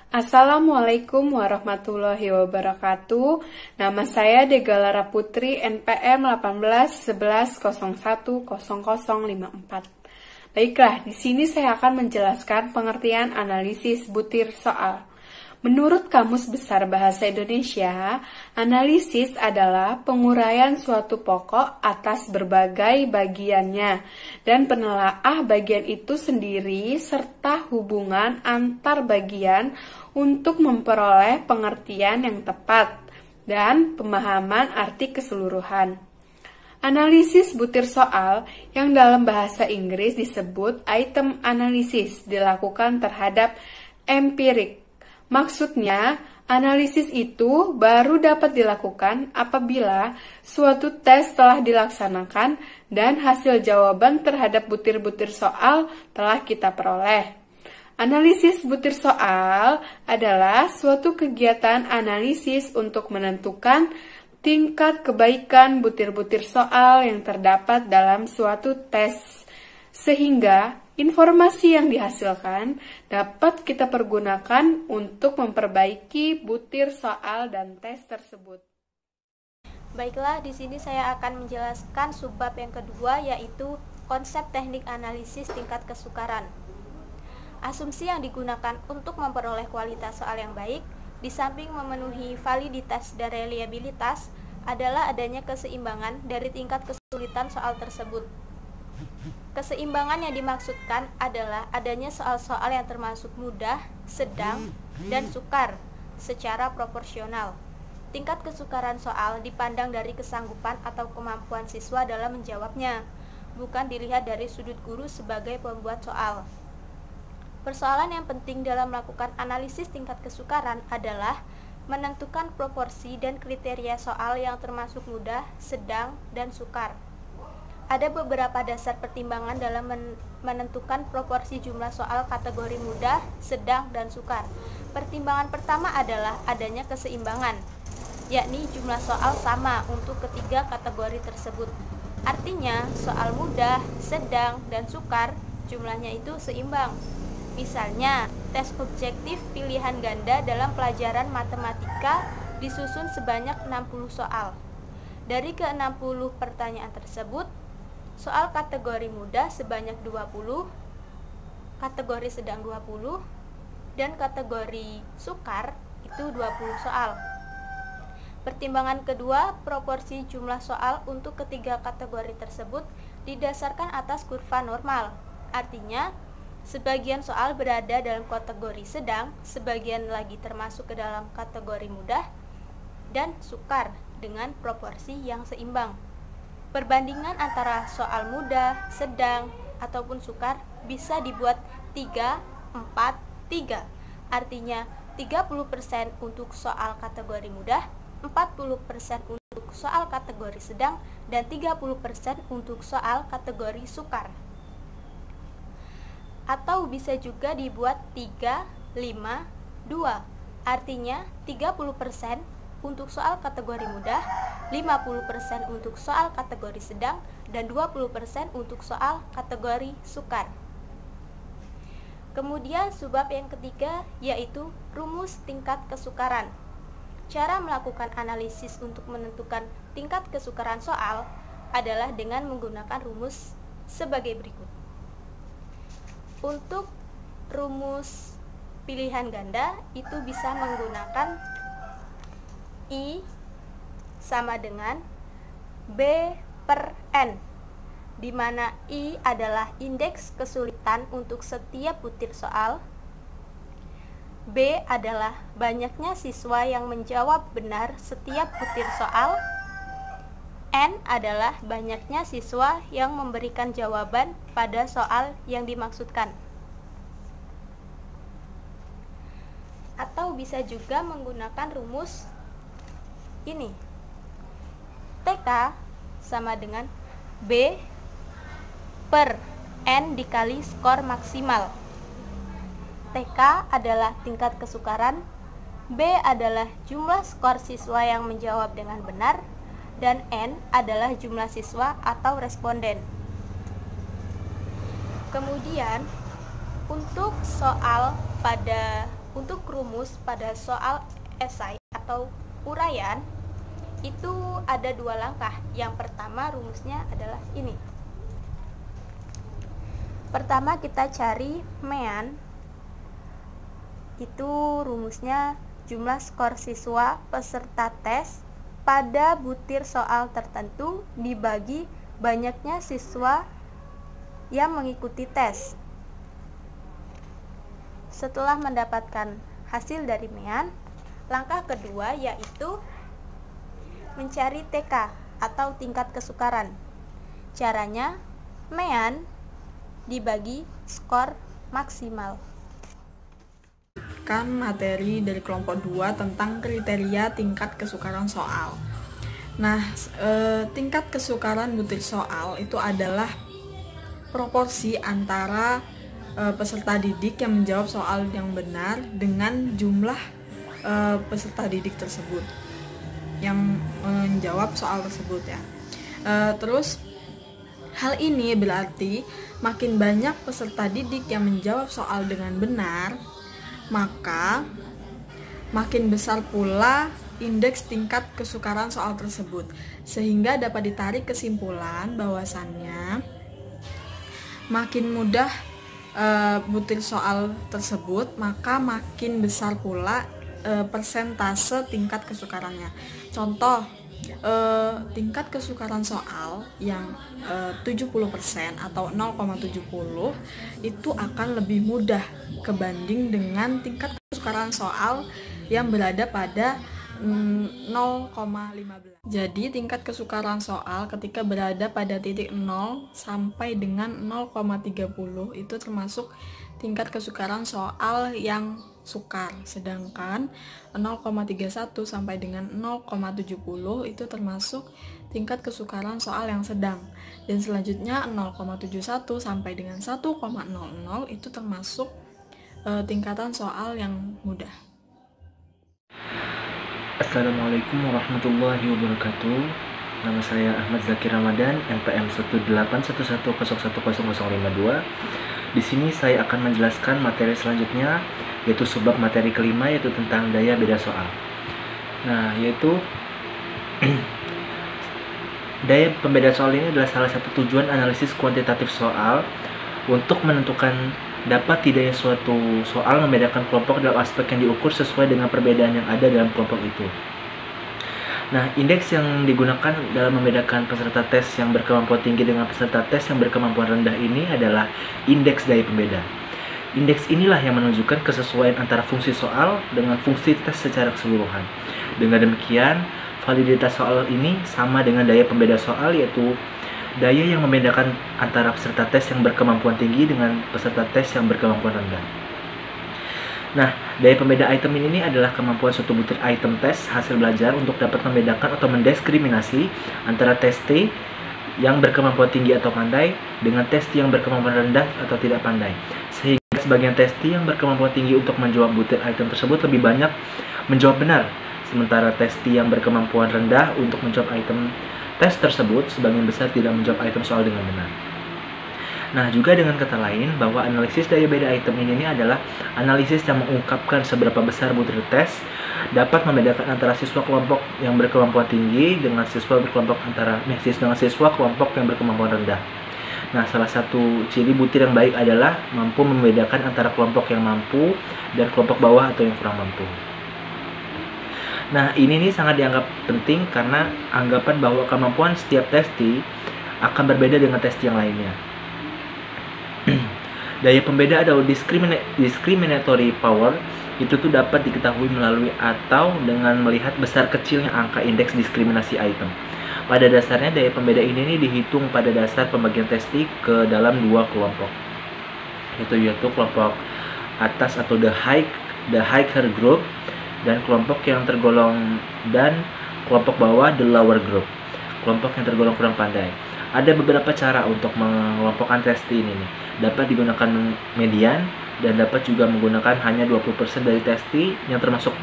Assalamualaikum warahmatullahi wabarakatuh. Nama saya Degalara Putri, NPM 1811010054. Baiklah, di sini saya akan menjelaskan pengertian analisis butir soal. Menurut Kamus Besar Bahasa Indonesia, analisis adalah penguraian suatu pokok atas berbagai bagiannya dan penelaah bagian itu sendiri serta hubungan antar bagian untuk memperoleh pengertian yang tepat dan pemahaman arti keseluruhan. Analisis butir soal yang dalam bahasa Inggris disebut item analysis dilakukan terhadap empirik. Maksudnya, analisis itu baru dapat dilakukan apabila suatu tes telah dilaksanakan dan hasil jawaban terhadap butir-butir soal telah kita peroleh. Analisis butir soal adalah suatu kegiatan analisis untuk menentukan tingkat kebaikan butir-butir soal yang terdapat dalam suatu tes, sehingga informasi yang dihasilkan dapat kita pergunakan untuk memperbaiki butir soal dan tes tersebut. Baiklah, di sini saya akan menjelaskan subbab yang kedua, yaitu konsep teknik analisis tingkat kesukaran. Asumsi yang digunakan untuk memperoleh kualitas soal yang baik, di samping memenuhi validitas dan reliabilitas, adalah adanya keseimbangan dari tingkat kesulitan soal tersebut. Keseimbangan yang dimaksudkan adalah adanya soal-soal yang termasuk mudah, sedang, dan sukar secara proporsional. Tingkat kesukaran soal dipandang dari kesanggupan atau kemampuan siswa dalam menjawabnya, bukan dilihat dari sudut guru sebagai pembuat soal. Persoalan yang penting dalam melakukan analisis tingkat kesukaran adalah menentukan proporsi dan kriteria soal yang termasuk mudah, sedang, dan sukar. Ada beberapa dasar pertimbangan dalam menentukan proporsi jumlah soal kategori mudah, sedang, dan sukar. Pertimbangan pertama adalah adanya keseimbangan, yakni jumlah soal sama untuk ketiga kategori tersebut. Artinya, soal mudah, sedang, dan sukar jumlahnya itu seimbang. Misalnya, tes objektif pilihan ganda dalam pelajaran matematika disusun sebanyak 60 soal. Dari ke-60 pertanyaan tersebut, soal kategori mudah sebanyak 20, kategori sedang 20, dan kategori sukar itu 20 soal. Pertimbangan kedua, proporsi jumlah soal untuk ketiga kategori tersebut didasarkan atas kurva normal. Artinya, sebagian soal berada dalam kategori sedang, sebagian lagi termasuk ke dalam kategori mudah, dan sukar dengan proporsi yang seimbang. Perbandingan antara soal mudah, sedang, ataupun sukar bisa dibuat 3, 4, 3. Artinya 30% untuk soal kategori mudah, 40% untuk soal kategori sedang, dan 30% untuk soal kategori sukar. Atau bisa juga dibuat 3, 5, 2. Artinya 30% untuk soal kategori mudah, 50% untuk soal kategori sedang, dan 20% untuk soal kategori sukar. Kemudian subbab yang ketiga yaitu rumus tingkat kesukaran. Cara melakukan analisis untuk menentukan tingkat kesukaran soal adalah dengan menggunakan rumus sebagai berikut. Untuk rumus pilihan ganda itu bisa menggunakan I sama dengan B per N, di mana I adalah indeks kesulitan untuk setiap butir soal, B adalah banyaknya siswa yang menjawab benar setiap butir soal, N adalah banyaknya siswa yang memberikan jawaban pada soal yang dimaksudkan. Atau bisa juga menggunakan rumus ini. TK sama dengan B per N dikali skor maksimal. TK adalah tingkat kesukaran, B adalah jumlah skor siswa yang menjawab dengan benar, dan N adalah jumlah siswa atau responden. Kemudian untuk rumus pada soal esai atau uraian itu ada 2 langkah. Yang pertama rumusnya adalah ini. Pertama kita cari MEAN. Itu rumusnya jumlah skor siswa peserta tes pada butir soal tertentu dibagi banyaknya siswa yang mengikuti tes. Setelah mendapatkan hasil dari MEAN, langkah kedua yaitu mencari TK atau tingkat kesukaran. Caranya MEAN dibagi skor maksimal. Kan materi dari kelompok 2 tentang kriteria tingkat kesukaran soal. Nah, tingkat kesukaran butir soal itu adalah proporsi antara peserta didik yang menjawab soal yang benar dengan jumlah peserta didik tersebut yang menjawab soal tersebut ya. Terus hal ini berarti makin banyak peserta didik yang menjawab soal dengan benar, maka makin besar pula indeks tingkat kesukaran soal tersebut, sehingga dapat ditarik kesimpulan bahwasannya makin mudah butir soal tersebut, maka makin besar pula persentase tingkat kesukarannya. Contoh, tingkat kesukaran soal yang 70% atau 0,70 itu akan lebih mudah kebanding dengan tingkat kesukaran soal yang berada pada 0,15. Jadi tingkat kesukaran soal ketika berada pada titik 0 sampai dengan 0,30 itu termasuk tingkat kesukaran soal yang sukar, sedangkan 0,31 sampai dengan 0,70 itu termasuk tingkat kesukaran soal yang sedang, dan selanjutnya 0,71 sampai dengan 1,00 itu termasuk tingkatan soal yang mudah. Assalamualaikum warahmatullahi wabarakatuh. Nama saya Ahmad Zakir Ramadan, NPM 181101052. Di sini saya akan menjelaskan materi selanjutnya, yaitu subbab materi kelima, yaitu tentang daya beda soal. Nah, yaitu daya pembeda soal ini adalah salah satu tujuan analisis kuantitatif soal untuk menentukan dapat tidaknya suatu soal membedakan kelompok dalam aspek yang diukur sesuai dengan perbedaan yang ada dalam kelompok itu. Nah, indeks yang digunakan dalam membedakan peserta tes yang berkemampuan tinggi dengan peserta tes yang berkemampuan rendah ini adalah indeks daya pembeda. Indeks inilah yang menunjukkan kesesuaian antara fungsi soal dengan fungsi tes secara keseluruhan. Dengan demikian, validitas soal ini sama dengan daya pembeda soal, yaitu daya yang membedakan antara peserta tes yang berkemampuan tinggi dengan peserta tes yang berkemampuan rendah. Nah, daya pembeda item ini adalah kemampuan suatu butir item tes hasil belajar untuk dapat membedakan atau mendiskriminasi antara tes T yang berkemampuan tinggi atau pandai dengan tes T yang berkemampuan rendah atau tidak pandai. Sehingga sebagian tes T yang berkemampuan tinggi untuk menjawab butir item tersebut lebih banyak menjawab benar, sementara tes T yang berkemampuan rendah untuk menjawab item tes tersebut sebagian besar tidak menjawab item soal dengan benar. Nah, juga dengan kata lain bahwa analisis daya beda item ini adalah analisis yang mengungkapkan seberapa besar butir tes dapat membedakan antara siswa kelompok yang berkemampuan tinggi dengan siswa kelompok yang berkemampuan rendah. Nah, salah satu ciri butir yang baik adalah mampu membedakan antara kelompok yang mampu dan kelompok bawah atau yang kurang mampu. Nah, ini nih sangat dianggap penting karena anggapan bahwa kemampuan setiap testi akan berbeda dengan testi yang lainnya. Daya pembeda atau discriminatory power itu tuh dapat diketahui melalui atau dengan melihat besar kecilnya angka indeks diskriminasi item. Pada dasarnya daya pembeda ini dihitung pada dasar pembagian testi ke dalam dua kelompok, yaitu kelompok atas atau the higher group dan kelompok yang tergolong dan kelompok bawah the lower group, kelompok yang tergolong kurang pandai. Ada beberapa cara untuk mengelompokkan testi ini nih. Dapat digunakan median dan dapat juga menggunakan hanya 20% dari testi yang termasuk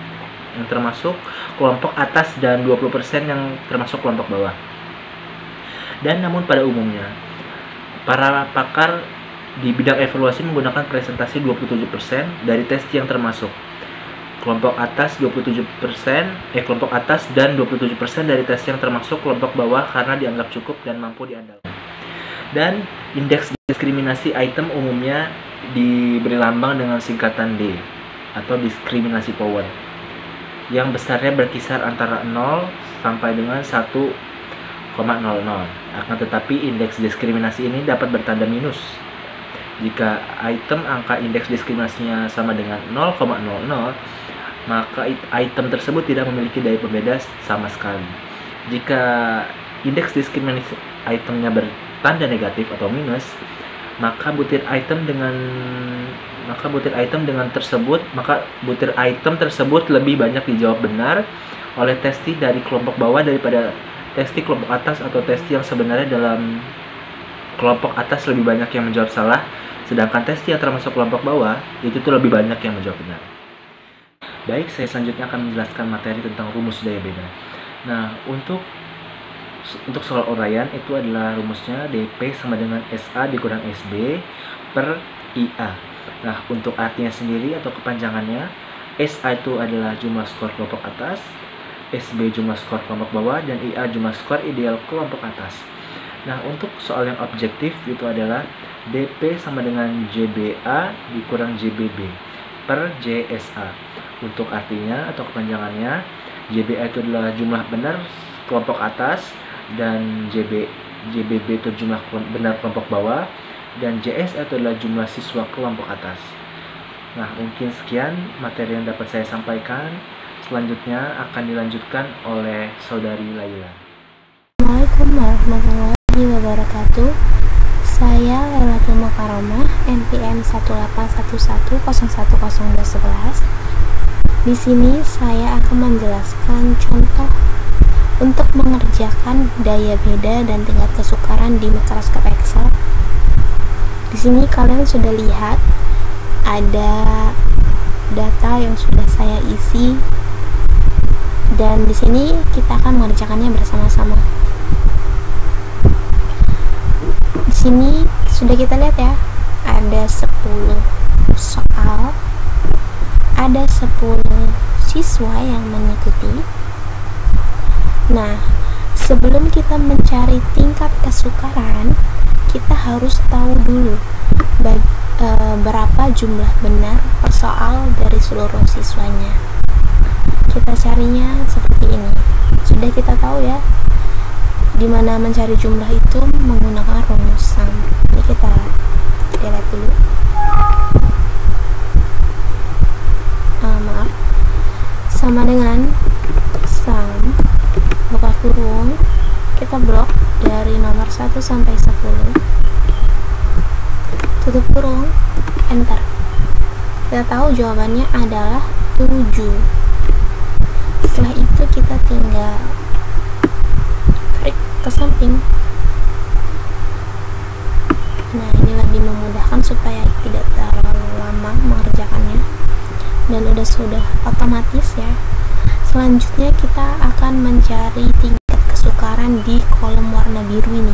kelompok atas dan 20% yang termasuk kelompok bawah. Dan namun pada umumnya para pakar di bidang evaluasi menggunakan presentasi 27% dari tes yang termasuk. Kelompok atas 27%, kelompok atas dan 27% dari tes yang termasuk kelompok bawah karena dianggap cukup dan mampu diandalkan. Dan indeks diskriminasi item umumnya diberi lambang dengan singkatan D atau diskriminasi power, yang besarnya berkisar antara 0 sampai dengan 1,00. Akan tetapi indeks diskriminasi ini dapat bertanda minus. Jika item angka indeks diskriminasinya sama dengan 0,00, maka item tersebut tidak memiliki daya pembeda sama sekali. Jika indeks diskriminasi itemnya bertanda negatif atau minus, maka butir item tersebut lebih banyak dijawab benar oleh testi dari kelompok bawah daripada testi kelompok atas, atau testi yang sebenarnya dalam kelompok atas lebih banyak yang menjawab salah, sedangkan testi yang termasuk kelompok bawah itu tuh lebih banyak yang menjawab benar. Baik, saya selanjutnya akan menjelaskan materi tentang rumus daya beda. Nah, untuk soal uraian itu adalah rumusnya DP sama dengan SA dikurang SB per IA. Nah, untuk artinya sendiri atau kepanjangannya, SA itu adalah jumlah skor kelompok atas, SB jumlah skor kelompok bawah, dan IA jumlah skor ideal kelompok atas. Nah, untuk soal yang objektif itu adalah DP sama dengan JBA dikurang JBB per JSA. Untuk artinya atau kepanjangannya, JBA itu adalah jumlah benar kelompok atas, dan JBB itu jumlah benar kelompok bawah, dan JSA itu adalah jumlah siswa kelompok atas. Nah, mungkin sekian materi yang dapat saya sampaikan. Selanjutnya akan dilanjutkan oleh Saudari Laila. Assalamualaikum warahmatullahi wabarakatuh. Saya Lailatul Mukarramah, NPM 181101011. Di sini saya akan menjelaskan contoh untuk mengerjakan daya beda dan tingkat kesukaran di mikroskop Excel. Di sini kalian sudah lihat ada data yang sudah saya isi, dan di sini kita akan mengerjakannya bersama-sama. Di sini sudah kita lihat ya, ada 10 soal, ada 10 siswa yang mengikuti. Nah, sebelum kita mencari tingkat kesukaran, kita harus tahu dulu berapa jumlah benar per soal dari seluruh siswanya. Kita carinya seperti ini. Sudah kita tahu ya, dimana mencari jumlah itu menggunakan rumusan. Ini kita lihat dulu. Maaf, sama dengan sum buka kurung, kita blok dari nomor 1 sampai 10, tutup kurung, enter. Kita tahu jawabannya adalah 7. Setelah itu kita tinggal tarik ke samping. Nah, ini lebih memudahkan supaya tidak terlalu lama mengerjakannya, dan sudah otomatis ya. Selanjutnya kita akan mencari tingkat kesukaran di kolom warna biru ini.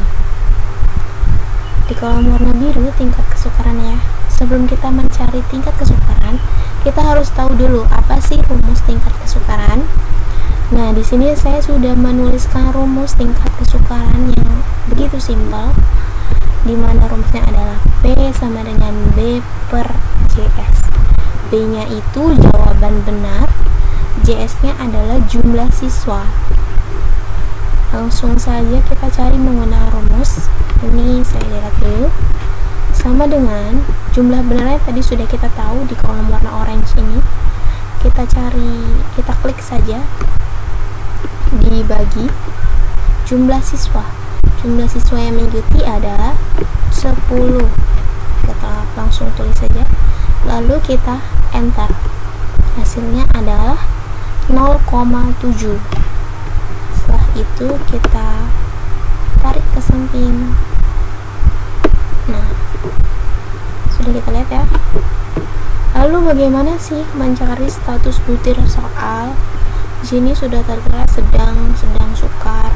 Di kolom warna biru tingkat kesukaran ya. Sebelum kita mencari tingkat kesukaran, kita harus tahu dulu apa sih rumus tingkat kesukaran. Nah, di sini saya sudah menuliskan rumus tingkat kesukaran yang begitu simpel, di mana rumusnya adalah P sama dengan B per JS. B-nya itu jawaban benar, JS-nya adalah jumlah siswa. Langsung saja kita cari menggunakan rumus. Ini saya lihat dulu. Sama dengan jumlah benarnya tadi sudah kita tahu di kolom warna orange ini. Kita klik saja dibagi jumlah siswa. Jumlah siswa yang mengikuti adalah 10. Kita langsung tulis saja. Lalu kita enter. Hasilnya adalah 0,7. Setelah itu kita tarik ke samping. Nah, sudah kita lihat ya. Lalu bagaimana sih mencari status butir soal? Di sini sudah tertera sedang sukar.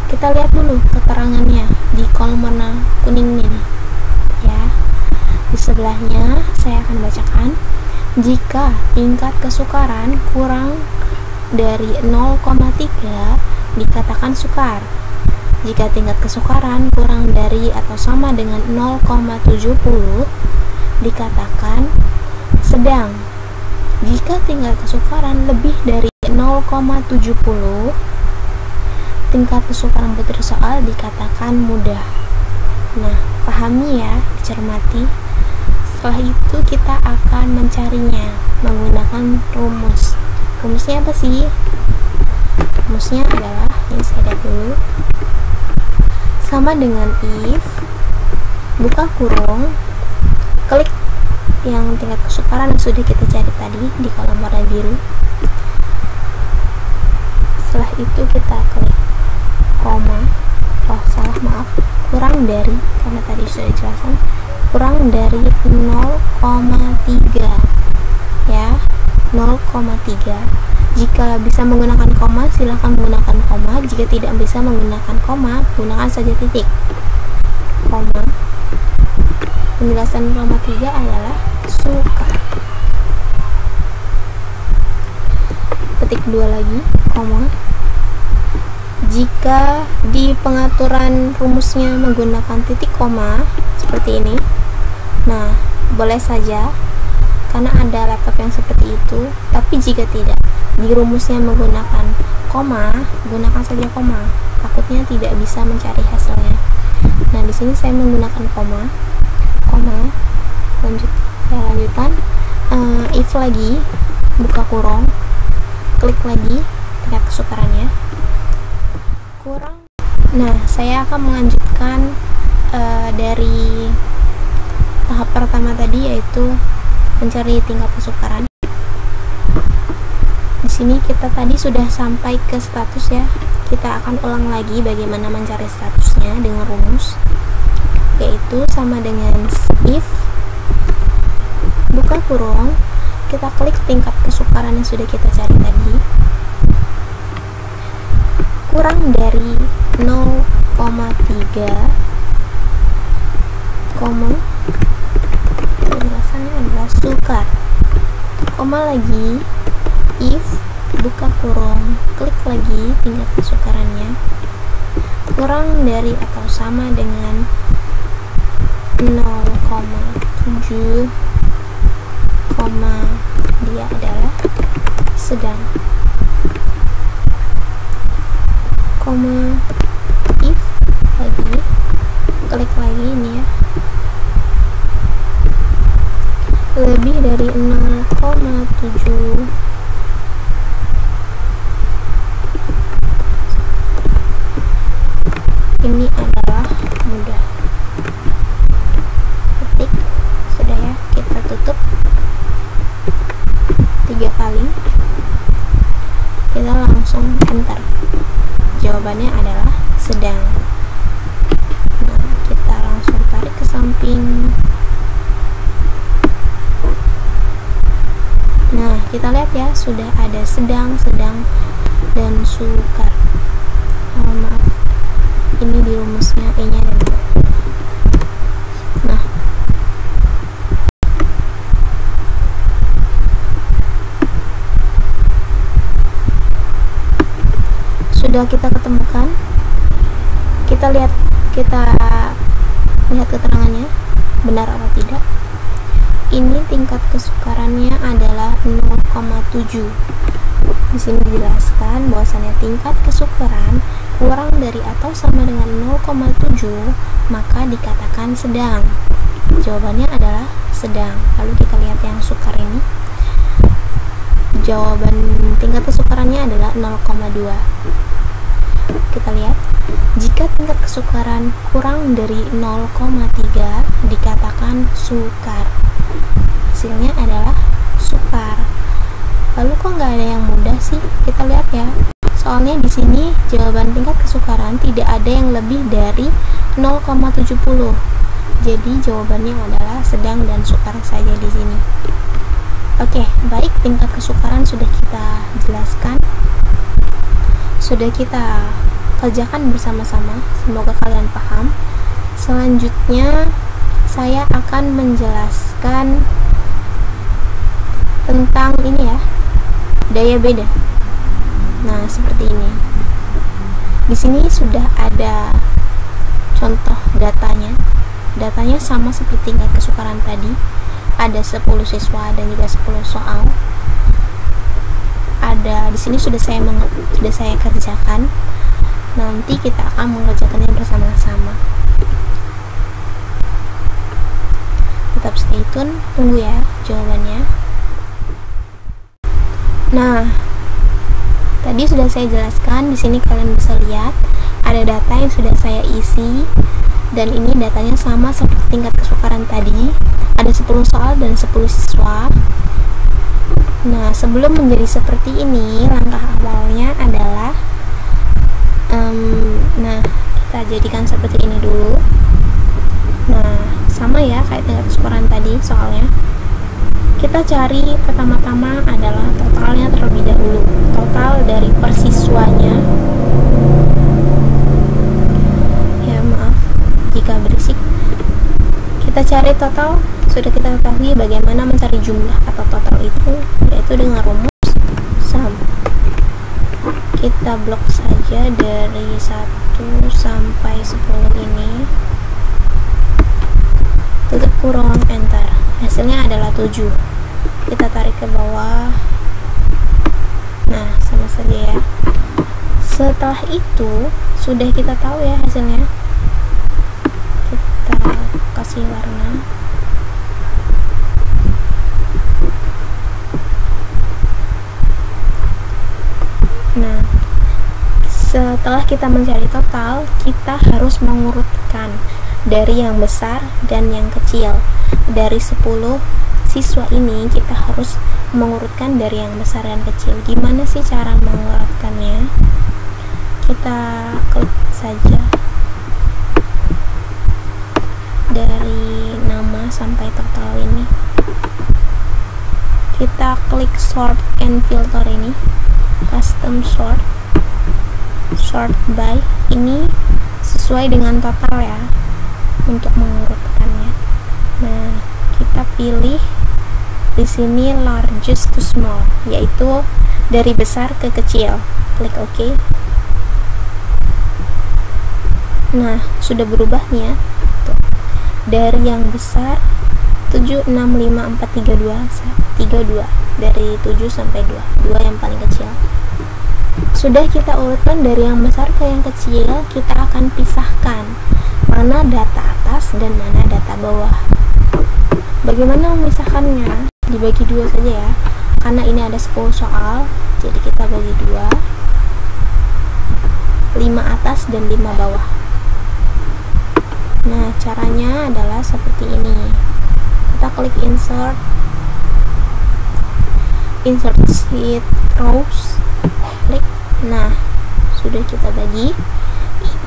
Kita lihat dulu keterangannya di kolom warna kuning ini ya. sebelahnya saya akan bacakan. Jika tingkat kesukaran kurang dari 0,3 dikatakan sukar. Jika tingkat kesukaran kurang dari atau sama dengan 0,70 dikatakan sedang. Jika tingkat kesukaran lebih dari 0,70, tingkat kesukaran butir soal dikatakan mudah. Nah, pahami ya, dicermati. Setelah itu kita akan mencarinya menggunakan rumus. Rumusnya apa sih? Rumusnya adalah, ini saya lihat dulu, sama dengan if, buka kurung, klik yang tingkat kesukaran yang sudah kita cari tadi di kolom warna biru. Setelah itu kita klik koma, kurang dari, karena tadi sudah dijelaskan, kurang dari 0,3 ya, 0,3. Jika bisa menggunakan koma, silahkan menggunakan koma. Jika tidak bisa menggunakan koma, gunakan saja titik. Koma. Penjelasan 0,3 adalah sukar. Petik 2 lagi, koma. Jika di pengaturan rumusnya menggunakan titik koma seperti ini, nah boleh saja karena ada laptop yang seperti itu. Tapi jika tidak, di rumusnya menggunakan koma, gunakan saja koma. Takutnya tidak bisa mencari hasilnya. Nah, di sini saya menggunakan koma. Lanjutan, if lagi, buka kurung, klik lagi tingkat kesukarannya, kurang. Nah, saya akan melanjutkan dari tahap pertama tadi, yaitu mencari tingkat kesukaran. Di sini kita tadi sudah sampai ke status ya. Kita akan ulang lagi bagaimana mencari statusnya dengan rumus, yaitu sama dengan if, buka kurung, kita klik tingkat kesukaran yang sudah kita cari tadi, kurang dari 0,3, koma, penjelasannya adalah sukar, koma lagi, if, buka kurung, klik lagi tingkat kesukarannya, kurang dari atau sama dengan 0,7, dia adalah sedang, if lagi, klik lagi ini ya, lebih dari 0,7, ini adalah mudah. Ketik, sudah ya, kita tutup 3 kali, kita langsung enter. Jawabannya adalah sedang. Nah, kita langsung tarik ke samping. Nah, kita lihat ya, sudah ada sedang, dan sukar. Maaf, ini di rumusnya E-nya ada 2. Nah, sudah kita ketemukan. Kita lihat keterangannya benar atau tidak. Ini tingkat kesukarannya adalah 0,7. Di sini dijelaskan bahwasannya tingkat kesukaran kurang dari atau sama dengan 0,7 maka dikatakan sedang. Jawabannya adalah sedang. Lalu kita lihat yang sukar ini. Jawaban tingkat kesukarannya adalah 0,2. Kita lihat, jika tingkat kesukaran kurang dari 0,3 dikatakan sukar. Hasilnya adalah sukar. Lalu kok nggak ada yang mudah sih? Kita lihat ya. Soalnya di sini jawaban tingkat kesukaran tidak ada yang lebih dari 0,70. Jadi jawabannya adalah sedang dan sukar saja di sini. Oke, baik, tingkat kesukaran sudah kita jelaskan. Sudah kita kerjakan bersama-sama. Semoga kalian paham. Selanjutnya saya akan menjelaskan tentang ini ya, daya beda. Nah, seperti ini. Di sini sudah ada contoh datanya. Datanya sama seperti tingkat kesukaran tadi. Ada 10 siswa dan juga 10 soal. Ada di sini sudah saya kerjakan. Nanti kita akan mengerjakannya bersama-sama. Tetap stay tune, tunggu ya jawabannya. Nah, tadi sudah saya jelaskan. Di sini kalian bisa lihat ada data yang sudah saya isi, dan ini datanya sama seperti tingkat kesukaran tadi. Ada 10 soal dan 10 siswa. Nah, sebelum menjadi seperti ini, langkah awalnya adalah kita jadikan seperti ini dulu. Nah, sama ya kayak tingkat kesukaran tadi soalnya. Kita cari pertama-tama adalah totalnya terlebih dahulu. Total dari persiswanya. Ya, maaf jika berisik. Kita cari total. Sudah kita ketahui bagaimana mencari jumlah atau total itu, yaitu dengan rumus sum. Kita blok saja dari 1 sampai 10 ini. Tutup kurung, enter. Hasilnya adalah 7. Kita tarik ke bawah. Nah, sama saja ya. Setelah itu sudah kita tahu ya hasilnya. Kita kasih warna. Nah, setelah kita mencari total, kita harus mengurutkan dari yang besar dan yang kecil. Dari 10 siswa ini kita harus mengurutkan dari yang besar dan kecil. Gimana sih cara mengurutkannya? Kita klik saja dari nama sampai total ini. Kita klik sort and filter ini, custom sort by, ini sesuai dengan total ya untuk mengurutkannya. Nah, kita pilih di sini largest to small, yaitu dari besar ke kecil. Klik OK. Nah, sudah berubah nih ya. Tuh. Dari yang besar 7, 6, 5, 4, 3, 2 dari 7 sampai 2 yang paling kecil. Sudah kita urutkan dari yang besar ke yang kecil, kita akan pisahkan mana data atas dan mana data bawah. Bagaimana memisahkannya? Dibagi 2 saja ya, karena ini ada 10 soal, jadi kita bagi 2, 5 atas dan 5 bawah. Nah, caranya adalah seperti ini. Kita klik insert sheet rows, klik. Nah, sudah kita bagi.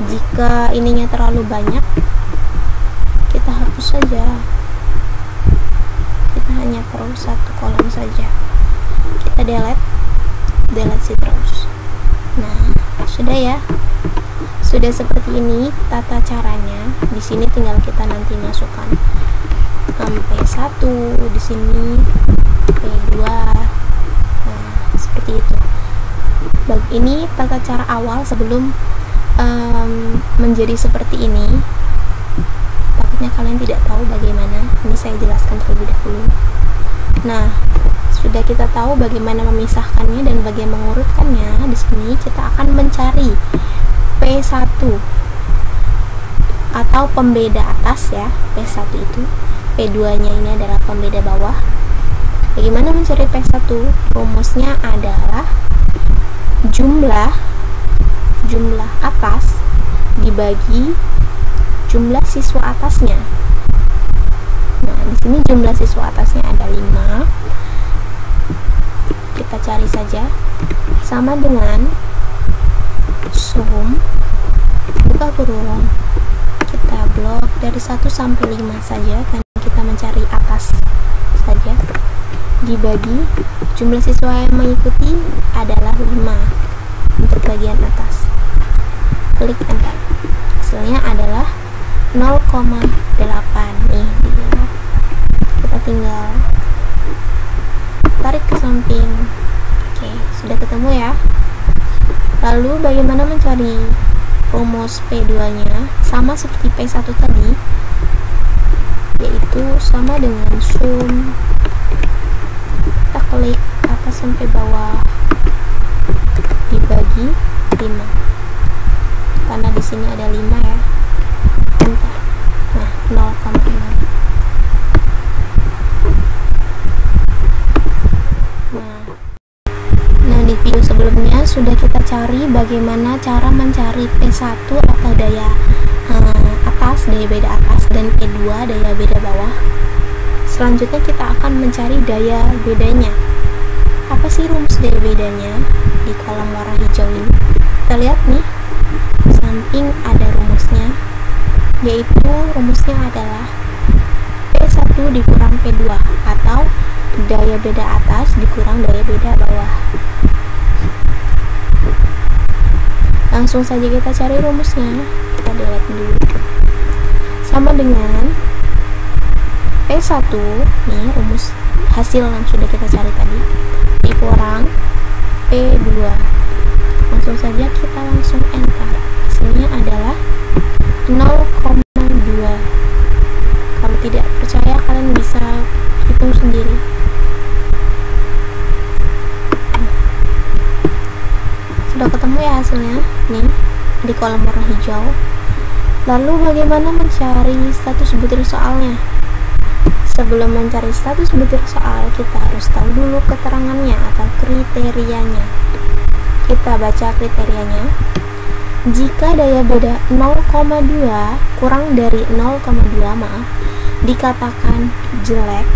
Jika ininya terlalu banyak, kita hapus saja. Kita hanya perlu 1 kolom saja. Kita delete sheet rows. Nah, sudah ya. Sudah seperti ini tata caranya. Di sini tinggal kita nanti masukkan P1 di sini, P2. Nah, seperti itu. Ini tata cara awal sebelum menjadi seperti ini. Takutnya kalian tidak tahu bagaimana. Ini saya jelaskan terlebih dahulu. Nah, sudah kita tahu bagaimana memisahkannya dan bagaimana mengurutkannya. Di sini kita akan mencari P1 atau pembeda atas ya. P1 itu, P2 nya ini adalah pembeda bawah. Bagaimana mencari P1? Rumusnya adalah jumlah atas dibagi jumlah siswa atasnya. Nah, di sini jumlah siswa atasnya ada 5. Kita cari saja, sama dengan sum, buka kurung, kita blok dari 1 sampai 5 saja karena kita mencari atas saja, dibagi jumlah siswa yang mengikuti adalah 5 untuk bagian atas. Klik enter. Hasilnya adalah 0,8. nih dia. Kita tinggal tarik ke samping. Oke, sudah ketemu ya. Lalu bagaimana mencari rumus P2 nya? Sama seperti P1 tadi, yaitu sama dengan sum, kita klik atas sampai bawah dibagi 5, karena di sini ada 5 ya, enter. Nah, 0,6. Nah, di video sebelumnya sudah kita cari bagaimana cara mencari P1 atau daya atas, daya beda atas, dan P2 daya beda bawah. Selanjutnya kita akan mencari daya bedanya. Apa sih rumus daya bedanya? Di kolom warna hijau ini kita lihat nih, samping ada rumusnya, yaitu rumusnya adalah P1 dikurang P2 atau daya beda atas dikurang daya beda bawah. Langsung saja kita cari rumusnya. Kita delete dulu. Sama dengan P1, nih rumus hasil yang sudah kita cari tadi, dikurang P2. Langsung saja kita langsung enter. Hasilnya adalah 0,2. Kalau tidak percaya, kalian bisa hitung sendiri. Sudah ketemu ya hasilnya nih di kolom warna hijau. Lalu bagaimana mencari status butir soalnya? Sebelum mencari status butir soal, kita harus tahu dulu keterangannya atau kriterianya. Kita baca kriterianya. Jika daya beda 0,2 kurang dari 0,2 dikatakan jelek.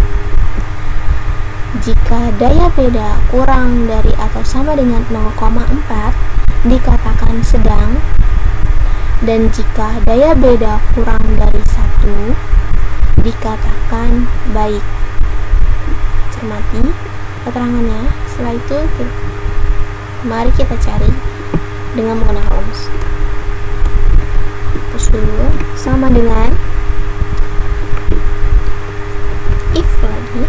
Jika daya beda kurang dari atau sama dengan 0,4 dikatakan sedang. Dan jika daya beda kurang dari 1 dikatakan baik. Cermati keterangannya. Setelah itu mari kita cari dengan menggunakan rumus. Hapus dulu. Sama dengan if lagi,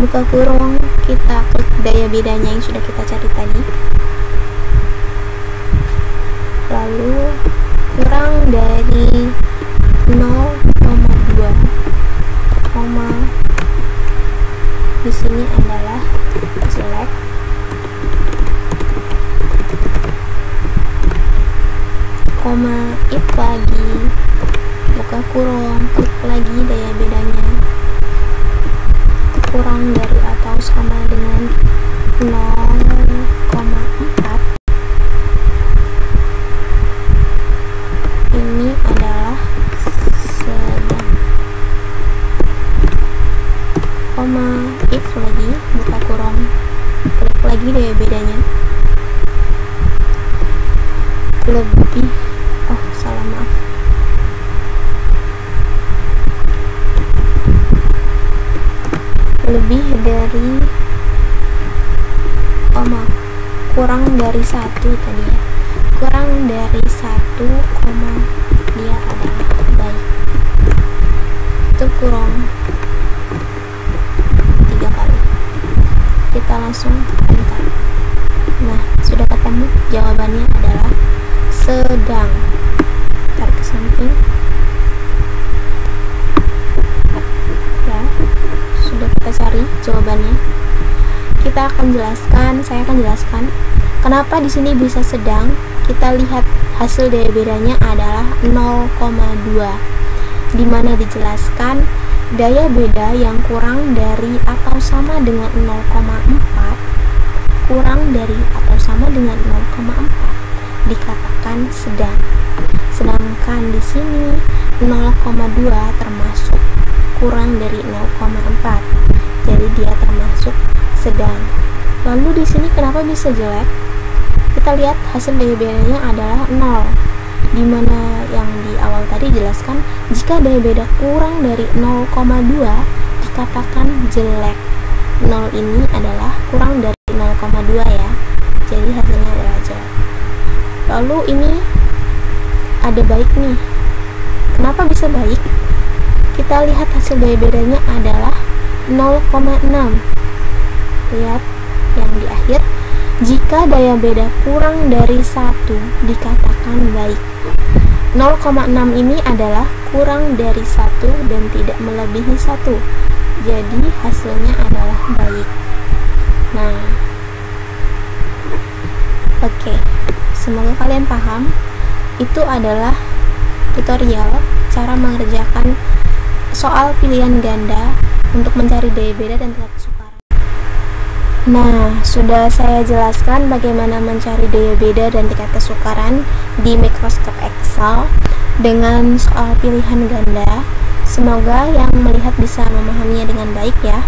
buka kurung, kita klik daya bedanya yang sudah kita cari tadi, lalu kurang dari 0,2, koma di sini adalah jelek, koma if lagi, buka kurung, klik lagi daya bedanya, kurang dari atau sama dengan 0,4. Ini adalah sedang, koma if lagi, buka kurung, klik lagi daya bedanya, lebih, maaf, lebih dari, kurang dari 1 tadi ya, kurang dari 1, dia adalah baik. Itu kurang 3 kali. Kita langsung enter. Nah, sudah ketemu, jawabannya adalah sedang. Tarik ke samping ya, sudah kita cari jawabannya. Saya akan jelaskan kenapa di sini bisa sedang. Kita lihat hasil daya bedanya adalah 0,2, di mana dijelaskan daya beda yang kurang dari atau sama dengan 0,4 kurang dari atau sama dengan 0,4 dikatakan sedang. Sedangkan di sini 0,2 termasuk kurang dari 0,4. Jadi dia termasuk sedang. Lalu di sini kenapa bisa jelek? Kita lihat hasil daya bedanya adalah 0, di mana yang di awal tadi jelaskan jika daya beda kurang dari 0,2 dikatakan jelek. 0 ini adalah kurang dari 0,2 ya. Jadi hasilnya adalah jelek. Lalu ini ada baik nih. Kenapa bisa baik? Kita lihat hasil daya bedanya adalah 0,6. Lihat yang di akhir. Jika daya beda kurang dari 1 dikatakan baik. 0,6 ini adalah kurang dari 1 dan tidak melebihi 1. Jadi hasilnya adalah baik. Nah, oke. Semoga kalian paham. Itu adalah tutorial cara mengerjakan soal pilihan ganda untuk mencari daya beda dan tingkat kesukaran. Nah, sudah saya jelaskan bagaimana mencari daya beda dan tingkat kesukaran di mikroskop Excel dengan soal pilihan ganda. Semoga yang melihat bisa memahaminya dengan baik ya.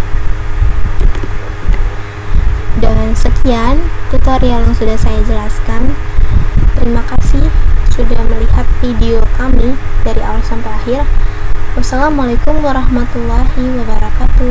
Dan sekian tutorial yang sudah saya jelaskan. Terima kasih sudah melihat video kami dari awal sampai akhir. Wassalamualaikum warahmatullahi wabarakatuh.